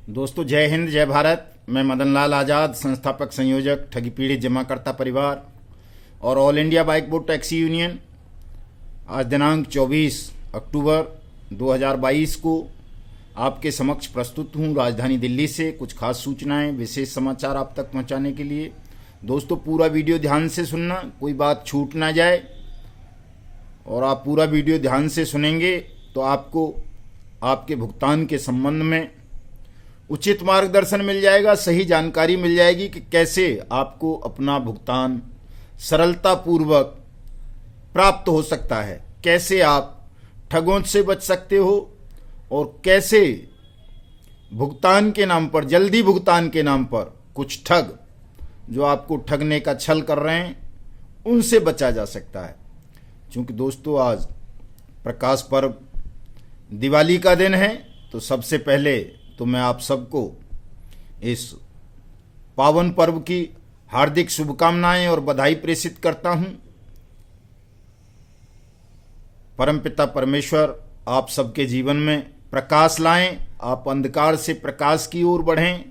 दोस्तों जय हिंद जय भारत। मैं मदन लाल आज़ाद, संस्थापक संयोजक ठगी पीड़ित जमाकर्ता परिवार और all India bike board taxi union, आज दिनांक 24 अक्टूबर 2022 को आपके समक्ष प्रस्तुत हूँ राजधानी दिल्ली से कुछ खास सूचनाएं, विशेष समाचार आप तक पहुँचाने के लिए। दोस्तों पूरा वीडियो ध्यान से सुनना, कोई बात छूट ना जाए, और आप पूरा वीडियो ध्यान से सुनेंगे तो आपको आपके भुगतान के संबंध में उचित मार्गदर्शन मिल जाएगा, सही जानकारी मिल जाएगी कि कैसे आपको अपना भुगतान सरलतापूर्वक प्राप्त हो सकता है, कैसे आप ठगों से बच सकते हो और कैसे भुगतान के नाम पर, जल्दी भुगतान के नाम पर कुछ ठग जो आपको ठगने का छल कर रहे हैं उनसे बचा जा सकता है। क्योंकि दोस्तों आज प्रकाश पर्व दिवाली का दिन है, तो सबसे पहले तो मैं आप सबको इस पावन पर्व की हार्दिक शुभकामनाएं और बधाई प्रेषित करता हूं। परमपिता परमेश्वर आप सबके जीवन में प्रकाश लाएं, आप अंधकार से प्रकाश की ओर बढ़ें,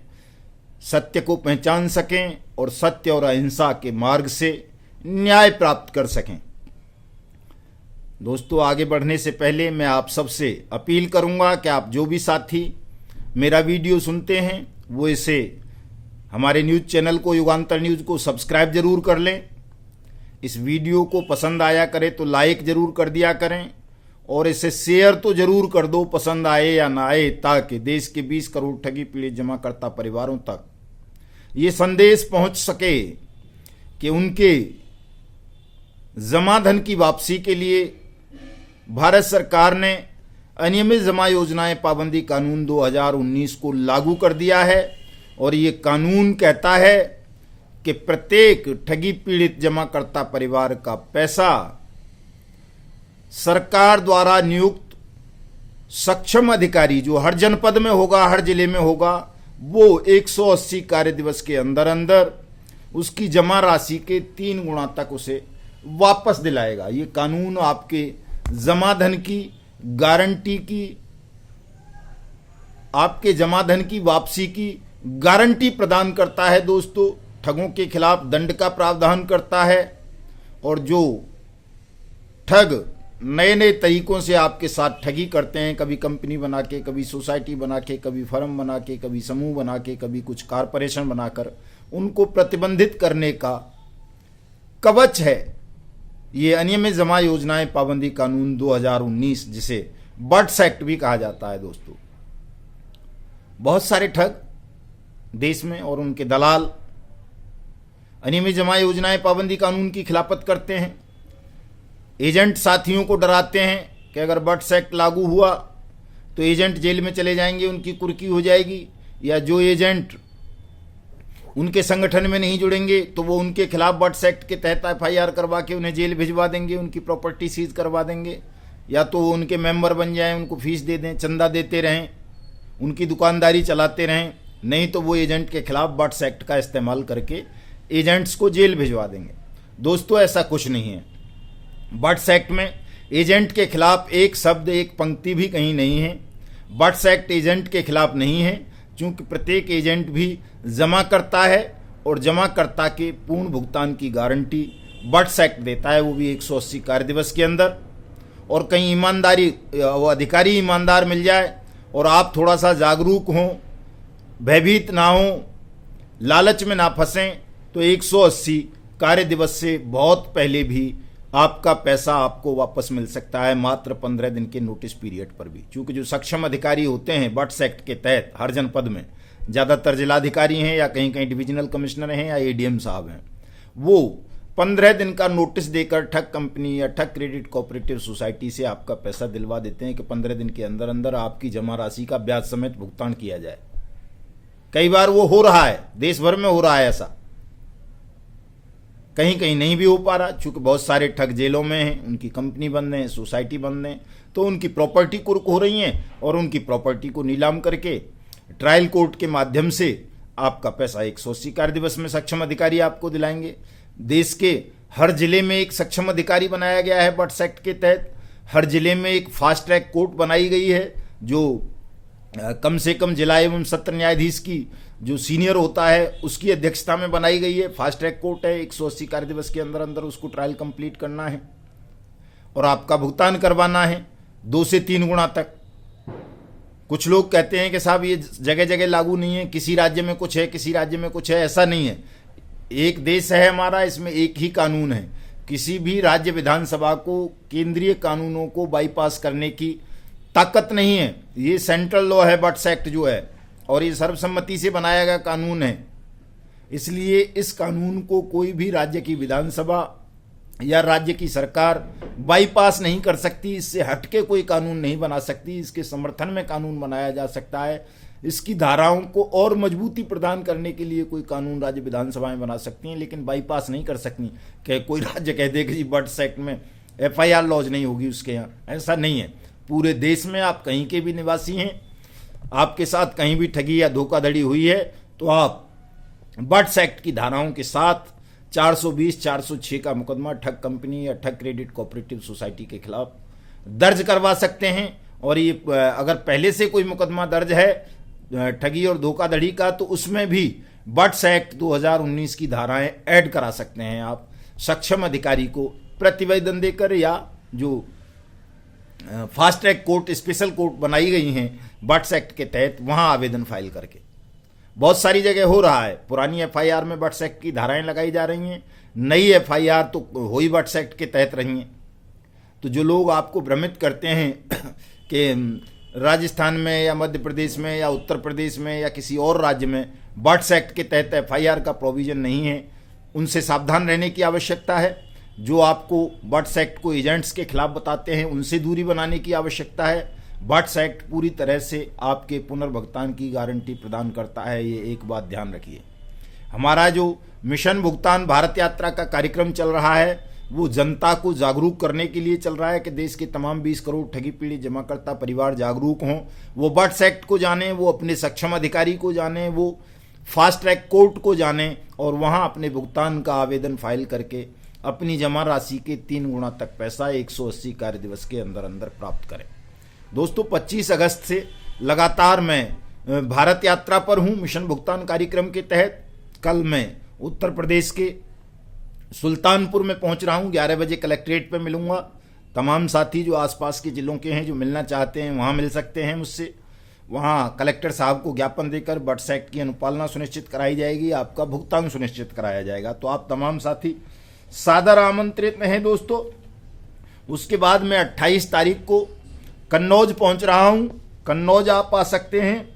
सत्य को पहचान सकें और सत्य और अहिंसा के मार्ग से न्याय प्राप्त कर सकें। दोस्तों आगे बढ़ने से पहले मैं आप सबसे अपील करूंगा कि आप जो भी साथी मेरा वीडियो सुनते हैं वो इसे हमारे न्यूज़ चैनल को, युगांतर न्यूज़ को सब्सक्राइब जरूर कर लें। इस वीडियो को पसंद आया करे तो लाइक जरूर कर दिया करें और इसे शेयर तो जरूर कर दो, पसंद आए या ना आए, ताकि देश के 20 करोड़ ठगी पीड़ित जमाकर्ता परिवारों तक ये संदेश पहुंच सके कि उनके जमा धन की वापसी के लिए भारत सरकार ने अनियमित जमा योजनाएं पाबंदी कानून 2019 को लागू कर दिया है। और ये कानून कहता है कि प्रत्येक ठगी पीड़ित जमाकर्ता परिवार का पैसा सरकार द्वारा नियुक्त सक्षम अधिकारी जो हर जनपद में होगा, हर जिले में होगा, वो 180 कार्य दिवस के अंदर अंदर उसकी जमा राशि के 3 गुना तक उसे वापस दिलाएगा। ये कानून आपके जमा धन की गारंटी की, आपके जमा धन की वापसी की गारंटी प्रदान करता है। दोस्तों ठगों के खिलाफ दंड का प्रावधान करता है, और जो ठग नए नए तरीकों से आपके साथ ठगी करते हैं, कभी कंपनी बना के, कभी सोसाइटी बना के, कभी फर्म बना के, कभी समूह बना के, कभी कुछ कारपोरेशन बनाकर, उनको प्रतिबंधित करने का कवच है ये अनियमित जमा योजनाएं पाबंदी कानून 2019, जिसे बट्स एक्ट भी कहा जाता है। दोस्तों बहुत सारे ठग देश में और उनके दलाल अनियमित जमा योजनाएं पाबंदी कानून की खिलाफत करते हैं। एजेंट साथियों को डराते हैं कि अगर बट्स एक्ट लागू हुआ तो एजेंट जेल में चले जाएंगे, उनकी कुर्की हो जाएगी, या जो एजेंट उनके संगठन में नहीं जुड़ेंगे तो वो उनके खिलाफ बट्स एक्ट के तहत FIR करवा के उन्हें जेल भिजवा देंगे, उनकी प्रॉपर्टी सीज करवा देंगे, या तो वो उनके मेंबर बन जाएं, उनको फीस दे दें, चंदा देते रहें, उनकी दुकानदारी चलाते रहें, नहीं तो वो एजेंट के खिलाफ बट्स एक्ट का इस्तेमाल करके एजेंट्स को जेल भिजवा देंगे। दोस्तों ऐसा कुछ नहीं है। बट्स एक्ट में एजेंट के खिलाफ एक शब्द, एक पंक्ति भी कहीं नहीं है। बट्स एक्ट एजेंट के खिलाफ नहीं है, क्योंकि प्रत्येक एजेंट भी जमा करता है और जमाकर्ता के पूर्ण भुगतान की गारंटी बट्स एक्ट देता है, वो भी 180 कार्य दिवस के अंदर। और कहीं ईमानदारी, वो अधिकारी ईमानदार मिल जाए और आप थोड़ा सा जागरूक हों, भयभीत ना हों, लालच में ना फंसें, तो 180 कार्य दिवस से बहुत पहले भी आपका पैसा आपको वापस मिल सकता है, मात्र 15 दिन के नोटिस पीरियड पर भी। क्योंकि जो सक्षम अधिकारी होते हैं बट्स एक्ट के तहत हर जनपद में, ज़्यादातर जिलाधिकारी हैं या कहीं कहीं डिविजनल कमिश्नर हैं या ADM साहब हैं, वो 15 दिन का नोटिस देकर ठग कंपनी या ठग क्रेडिट कोऑपरेटिव सोसाइटी से आपका पैसा दिलवा देते हैं कि 15 दिन के अंदर अंदर आपकी जमा राशि का ब्याज समेत भुगतान किया जाए। कई बार वो हो रहा है, देश भर में हो रहा है ऐसा, कहीं कहीं नहीं भी हो पा रहा, चूंकि बहुत सारे ठग जेलों में हैं, उनकी कंपनी बंद है, सोसाइटी बंद है, तो उनकी प्रॉपर्टी कुर्क हो रही हैं और उनकी प्रॉपर्टी को नीलाम करके ट्रायल कोर्ट के माध्यम से आपका पैसा 180 कार्य दिवस में सक्षम अधिकारी आपको दिलाएंगे। देश के हर जिले में एक सक्षम अधिकारी बनाया गया है बट्स एक्ट के तहत। हर जिले में एक फास्ट ट्रैक कोर्ट बनाई गई है जो कम से कम जिला एवं सत्र न्यायाधीश की जो सीनियर होता है उसकी अध्यक्षता में बनाई गई है। फास्ट ट्रैक कोर्ट है, 180 कार्य दिवस के अंदर अंदर उसको ट्रायल कंप्लीट करना है और आपका भुगतान करवाना है 2 से 3 गुना तक। कुछ लोग कहते हैं कि साहब ये जगह जगह लागू नहीं है, किसी राज्य में कुछ है, किसी राज्य में कुछ है। ऐसा नहीं है, एक देश है हमारा, इसमें एक ही कानून है। किसी भी राज्य विधानसभा को केंद्रीय कानूनों को बाईपास करने की ताकत नहीं है। ये सेंट्रल लॉ है बट्स एक्ट जो है, और ये सर्वसम्मति से बनाया गया कानून है। इसलिए इस कानून को कोई भी राज्य की विधानसभा या राज्य की सरकार बाईपास नहीं कर सकती, इससे हटके कोई कानून नहीं बना सकती। इसके समर्थन में कानून बनाया जा सकता है। इसकी धाराओं को और मजबूती प्रदान करने के लिए कोई कानून राज्य विधानसभाएं बना सकती हैं, लेकिन बाईपास नहीं कर सकती कि कोई राज्य कह दे कि बट्स एक्ट में FIR लॉज नहीं होगी उसके यहाँ। ऐसा नहीं है। पूरे देश में आप कहीं के भी निवासी हैं, आपके साथ कहीं भी ठगी या धोखाधड़ी हुई है तो आप बट्स एक्ट की धाराओं के साथ 420, 406 का मुकदमा ठग कंपनी या ठग क्रेडिट कोऑपरेटिव सोसाइटी के खिलाफ दर्ज करवा सकते हैं। और ये अगर पहले से कोई मुकदमा दर्ज है ठगी और धोखाधड़ी का, तो उसमें भी बट्स एक्ट 2019 की धाराएं ऐड करा सकते हैं आप सक्षम अधिकारी को प्रतिवेदन देकर, या जो fast track court, special court बनाई गई हैं बट्स एक्ट के तहत, वहां आवेदन फाइल करके। बहुत सारी जगह हो रहा है, पुरानी FIR में बट्स एक्ट की धाराएं लगाई जा रही हैं, नई FIR तो हो ही बट्स एक्ट के तहत रही हैं। तो जो लोग आपको भ्रमित करते हैं कि राजस्थान में या मध्य प्रदेश में या उत्तर प्रदेश में या किसी और राज्य में बट्स एक्ट के तहत FIR का प्रोविजन नहीं है, उनसे सावधान रहने की आवश्यकता है। जो आपको बट्स एक्ट को एजेंट्स के खिलाफ बताते हैं उनसे दूरी बनाने की आवश्यकता है। बट्स एक्ट पूरी तरह से आपके पुनर्भुगतान की गारंटी प्रदान करता है, ये एक बात ध्यान रखिए। हमारा जो मिशन भुगतान भारत यात्रा का कार्यक्रम चल रहा है वो जनता को जागरूक करने के लिए चल रहा है कि देश के तमाम 20 करोड़ ठगी पीड़ित जमाकर्ता परिवार जागरूक हों, वो बट्स एक्ट को जानें, वो अपने सक्षम अधिकारी को जानें, वो फास्ट ट्रैक कोर्ट को जानें और वहां अपने भुगतान का आवेदन फाइल करके अपनी जमा राशि के 3 गुना तक पैसा 180 कार्य दिवस के अंदर अंदर प्राप्त करें। दोस्तों 25 अगस्त से लगातार मैं भारत यात्रा पर हूं मिशन भुगतान कार्यक्रम के तहत। कल मैं उत्तर प्रदेश के सुल्तानपुर में पहुंच रहा हूं, 11 बजे कलेक्ट्रेट पर मिलूंगा। तमाम साथी जो आसपास के जिलों के हैं जो मिलना चाहते हैं वहां मिल सकते हैं मुझसे। वहां कलेक्टर साहब को ज्ञापन देकर बट्स एक्ट की अनुपालना सुनिश्चित कराई जाएगी, आपका भुगतान सुनिश्चित कराया जाएगा। तो आप तमाम साथी सादर आमंत्रित हैं दोस्तों। उसके बाद मैं 28 तारीख को कन्नौज पहुंच रहा हूं, कन्नौज आप आ सकते हैं।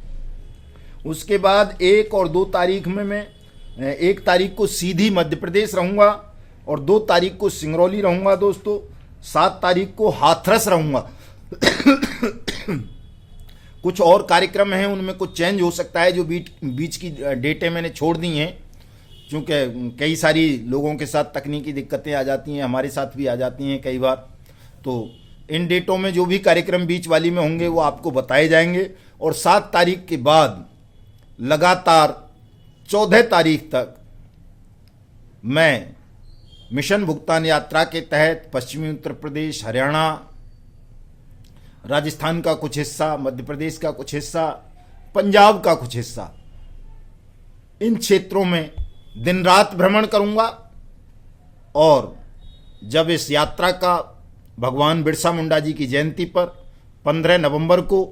उसके बाद 1 और 2 तारीख में मैं 1 तारीख को सीधी मध्य प्रदेश रहूंगा और 2 तारीख को सिंगरौली रहूंगा दोस्तों। 7 तारीख को हाथरस रहूंगा। कुछ और कार्यक्रम हैं, उनमें कुछ चेंज हो सकता है, जो बीच की डेटें मैंने छोड़ दी हैं क्योंकि कई सारी लोगों के साथ तकनीकी दिक्कतें आ जाती हैं, हमारे साथ भी आ जाती हैं कई बार। तो इन डेटों में जो भी कार्यक्रम बीच वाली में होंगे वो आपको बताए जाएंगे। और 7 तारीख के बाद लगातार 14 तारीख तक मैं मिशन भुगतान यात्रा के तहत पश्चिमी उत्तर प्रदेश, हरियाणा, राजस्थान का कुछ हिस्सा, मध्य प्रदेश का कुछ हिस्सा, पंजाब का कुछ हिस्सा, इन क्षेत्रों में दिन रात भ्रमण करूंगा। और जब इस यात्रा का भगवान बिरसा मुंडा जी की जयंती पर 15 नवंबर को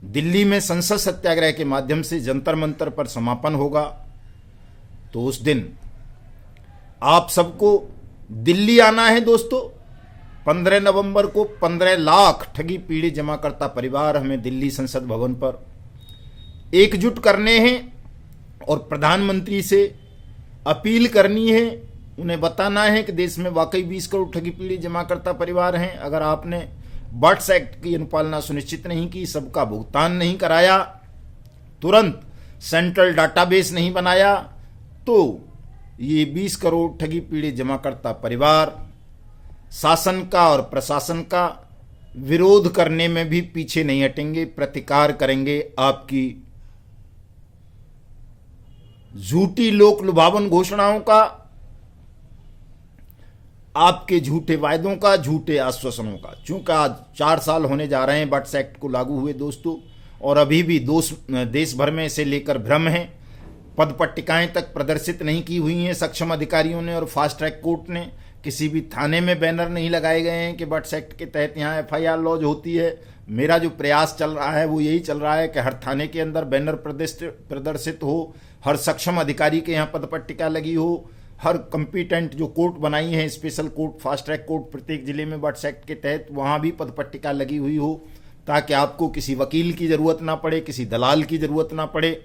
दिल्ली में संसद सत्याग्रह के माध्यम से जंतर मंतर पर समापन होगा, तो उस दिन आप सबको दिल्ली आना है दोस्तों। 15 नवंबर को 15 लाख ठगी पीड़ित जमाकर्ता परिवार हमें दिल्ली संसद भवन पर एकजुट करने हैं और प्रधानमंत्री से अपील करनी है, उन्हें बताना है कि देश में वाकई 20 करोड़ ठगी पीड़ित जमाकर्ता परिवार हैं। अगर आपने बट्स एक्ट की अनुपालना सुनिश्चित नहीं की, सबका भुगतान नहीं कराया, तुरंत सेंट्रल डाटाबेस नहीं बनाया, तो ये 20 करोड़ ठगी पीड़ित जमाकर्ता परिवार शासन का और प्रशासन का विरोध करने में भी पीछे नहीं हटेंगे, प्रतिकार करेंगे। आपकी झूठी लोक लुभावन घोषणाओं का, आपके झूठे वायदों का, झूठे आश्वासनों का। चूंकि आज 4 साल होने जा रहे हैं बट्स एक्ट को लागू हुए दोस्तों, और अभी भी देश भर में इसे लेकर भ्रम है। पद पट्टिकाएं तक प्रदर्शित नहीं की हुई हैं सक्षम अधिकारियों ने और फास्ट ट्रैक कोर्ट ने। किसी भी थाने में बैनर नहीं लगाए गए हैं कि बर्ड्स एक्ट के तहत यहाँ FIR लॉज होती है। मेरा जो प्रयास चल रहा है वो यही चल रहा है कि हर थाने के अंदर बैनर प्रदर्शित हो, हर सक्षम अधिकारी के यहाँ पद पट्टिका लगी हो, हर कंपिटेंट जो कोर्ट बनाई है, special court, fast track court प्रत्येक जिले में बर्ड्स एक्ट के तहत, वहाँ भी पद पट्टिका लगी हुई हो, ताकि आपको किसी वकील की ज़रूरत ना पड़े, किसी दलाल की ज़रूरत ना पड़े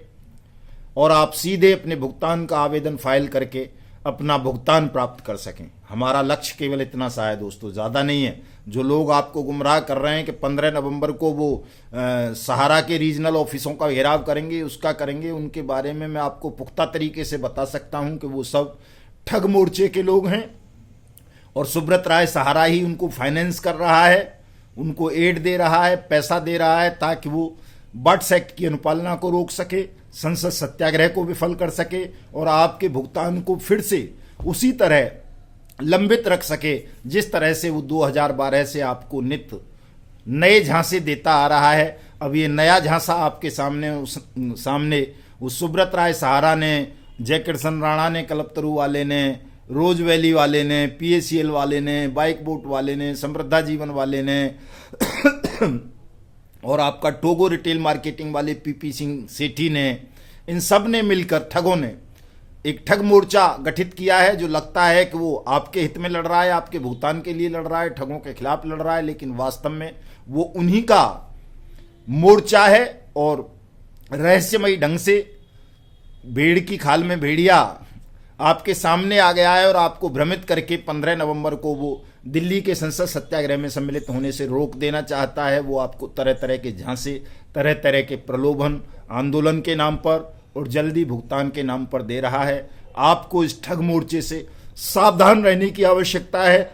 और आप सीधे अपने भुगतान का आवेदन फाइल करके अपना भुगतान प्राप्त कर सकें। हमारा लक्ष्य केवल इतना सा है दोस्तों, ज़्यादा नहीं है। जो लोग आपको गुमराह कर रहे हैं कि 15 नवंबर को वो सहारा के रीजनल ऑफिसों का घेराव करेंगे, उसका करेंगे, उनके बारे में मैं आपको पुख्ता तरीके से बता सकता हूं कि वो सब ठग मोर्चे के लोग हैं और सुब्रत राय सहारा ही उनको फाइनेंस कर रहा है, उनको एड दे रहा है, पैसा दे रहा है, ताकि वो बर्ड्स एक्ट की अनुपालना को रोक सके, संसद सत्याग्रह को विफल कर सके और आपके भुगतान को फिर से उसी तरह लंबित रख सके जिस तरह से वो 2012 से आपको नित्य नए झांसे देता आ रहा है। अब ये नया झांसा आपके सामने उस सुब्रत राय सहारा ने, जय किशन राणा ने, कल्पतरू वाले ने, रोज वैली वाले ने, PACL वाले ने, बाइक बोट वाले ने, समृद्धा जीवन वाले ने और आपका टोगो रिटेल मार्केटिंग वाले PP सिंह सेठी ने, इन सब ने मिलकर ठगों ने एक ठग मोर्चा गठित किया है जो लगता है कि वो आपके हित में लड़ रहा है, आपके भुगतान के लिए लड़ रहा है, ठगों के खिलाफ लड़ रहा है, लेकिन वास्तव में वो उन्हीं का मोर्चा है और रहस्यमयी ढंग से भेड़ की खाल में भेड़िया आपके सामने आ गया है और आपको भ्रमित करके 15 नवंबर को वो दिल्ली के संसद सत्याग्रह में सम्मिलित होने से रोक देना चाहता है। वो आपको तरह तरह के झांसे, तरह तरह के प्रलोभन, आंदोलन के नाम पर और जल्दी भुगतान के नाम पर दे रहा है। आपको इस ठग मोर्चे से सावधान रहने की आवश्यकता है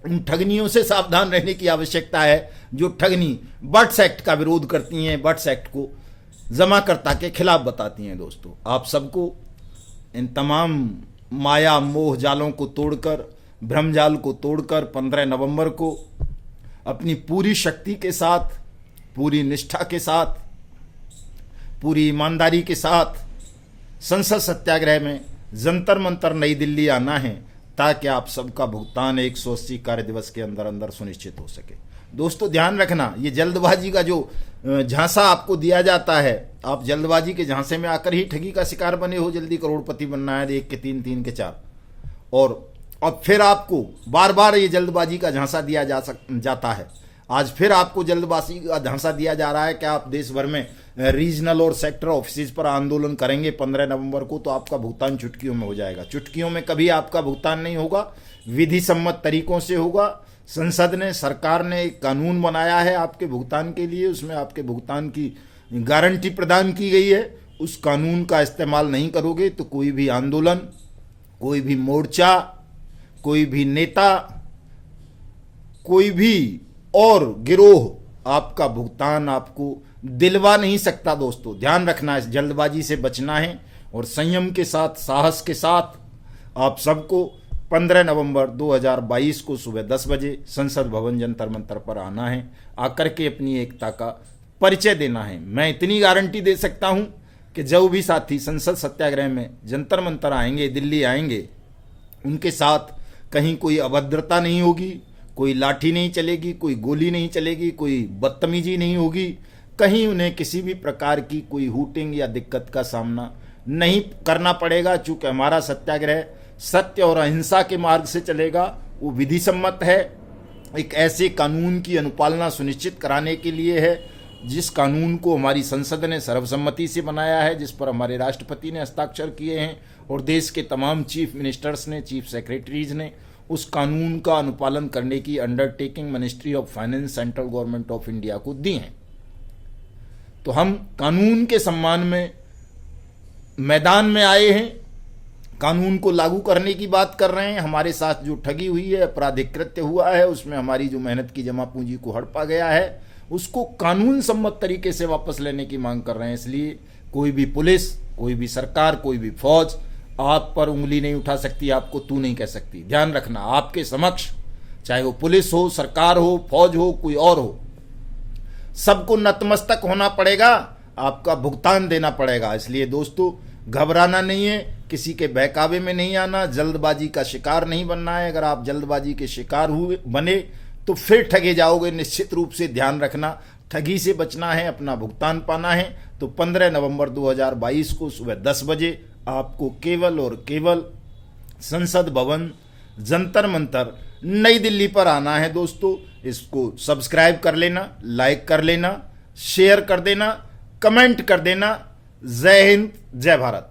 उन ठगनियों से सावधान रहने की आवश्यकता है जो ठगनी बर्ड्स एक्ट का विरोध करती हैं, बर्ड्स एक्ट को जमाकर्ता के खिलाफ बताती हैं। दोस्तों, आप सबको इन तमाम माया मोह जालों को तोड़कर, भ्रमजाल को तोड़कर 15 नवंबर को अपनी पूरी शक्ति के साथ, पूरी निष्ठा के साथ, पूरी ईमानदारी के साथ संसद सत्याग्रह में जंतर मंतर नई दिल्ली आना है ताकि आप सबका भुगतान 180 कार्य दिवस के अंदर अंदर सुनिश्चित हो सके। दोस्तों, ध्यान रखना, ये जल्दबाजी का जो झांसा आपको दिया जाता है, आप जल्दबाजी के झांसे में आकर ही ठगी का शिकार बने हो। जल्दी करोड़पति बनना है, 1 के 3, 3 के 4, और अब फिर आपको बार बार ये जल्दबाजी का झांसा दिया जाता है। आज फिर आपको जल्दबाजी का झांसा दिया जा रहा है कि आप देश भर में रीजनल और सेक्टर ऑफिस पर आंदोलन करेंगे 15 नवंबर को, तो आपका भुगतान चुटकियों में हो जाएगा। चुटकियों में कभी आपका भुगतान नहीं होगा, विधि सम्मत तरीकों से होगा। संसद ने, सरकार ने एक कानून बनाया है आपके भुगतान के लिए, उसमें आपके भुगतान की गारंटी प्रदान की गई है। उस कानून का इस्तेमाल नहीं करोगे तो कोई भी आंदोलन, कोई भी मोर्चा, कोई भी नेता, कोई भी और गिरोह आपका भुगतान आपको दिलवा नहीं सकता। दोस्तों, ध्यान रखना, इस जल्दबाजी से बचना है और संयम के साथ, साहस के साथ आप सबको 15 नवंबर 2022 को सुबह 10 बजे संसद भवन जंतर मंतर पर आना है। आकर के अपनी एकता का परिचय देना है। मैं इतनी गारंटी दे सकता हूं कि जो भी साथी संसद सत्याग्रह में जंतर मंतर आएंगे, दिल्ली आएंगे, उनके साथ कहीं कोई अभद्रता नहीं होगी, कोई लाठी नहीं चलेगी, कोई गोली नहीं चलेगी, कोई बदतमीजी नहीं होगी, कहीं उन्हें किसी भी प्रकार की कोई हूटिंग या दिक्कत का सामना नहीं करना पड़ेगा। चूंकि हमारा सत्याग्रह सत्य और अहिंसा के मार्ग से चलेगा, वो विधि सम्मत है, एक ऐसे कानून की अनुपालना सुनिश्चित कराने के लिए है जिस कानून को हमारी संसद ने सर्वसम्मति से बनाया है, जिस पर हमारे राष्ट्रपति ने हस्ताक्षर किए हैं और देश के तमाम चीफ मिनिस्टर्स ने, चीफ सेक्रेटरीज ने उस कानून का अनुपालन करने की undertaking ministry of finance, central government of India को दी है। तो हम कानून के सम्मान में मैदान में आए हैं, कानून को लागू करने की बात कर रहे हैं। हमारे साथ जो ठगी हुई है, आपराधिक कृत्य हुआ है, उसमें हमारी जो मेहनत की जमा पूंजी को हड़पा गया है, उसको कानून सम्मत तरीके से वापस लेने की मांग कर रहे हैं। इसलिए कोई भी पुलिस, कोई भी सरकार, कोई भी फौज आप पर उंगली नहीं उठा सकती, आपको तू नहीं कह सकती। ध्यान रखना, आपके समक्ष चाहे वो पुलिस हो, सरकार हो, फौज हो, कोई और हो, सबको नतमस्तक होना पड़ेगा, आपका भुगतान देना पड़ेगा। इसलिए दोस्तों घबराना नहीं है, किसी के बहकावे में नहीं आना, जल्दबाजी का शिकार नहीं बनना है। अगर आप जल्दबाजी के शिकार हुए बने तो फिर ठगे जाओगे। निश्चित रूप से ध्यान रखना, ठगी से बचना है, अपना भुगतान पाना है। तो 15 नवंबर 2022 को सुबह 10 बजे आपको केवल और केवल संसद भवन जंतर मंतर नई दिल्ली पर आना है। दोस्तों इसको सब्सक्राइब कर लेना, लाइक कर लेना, शेयर कर देना, कमेंट कर देना। जय हिंद, जय भारत।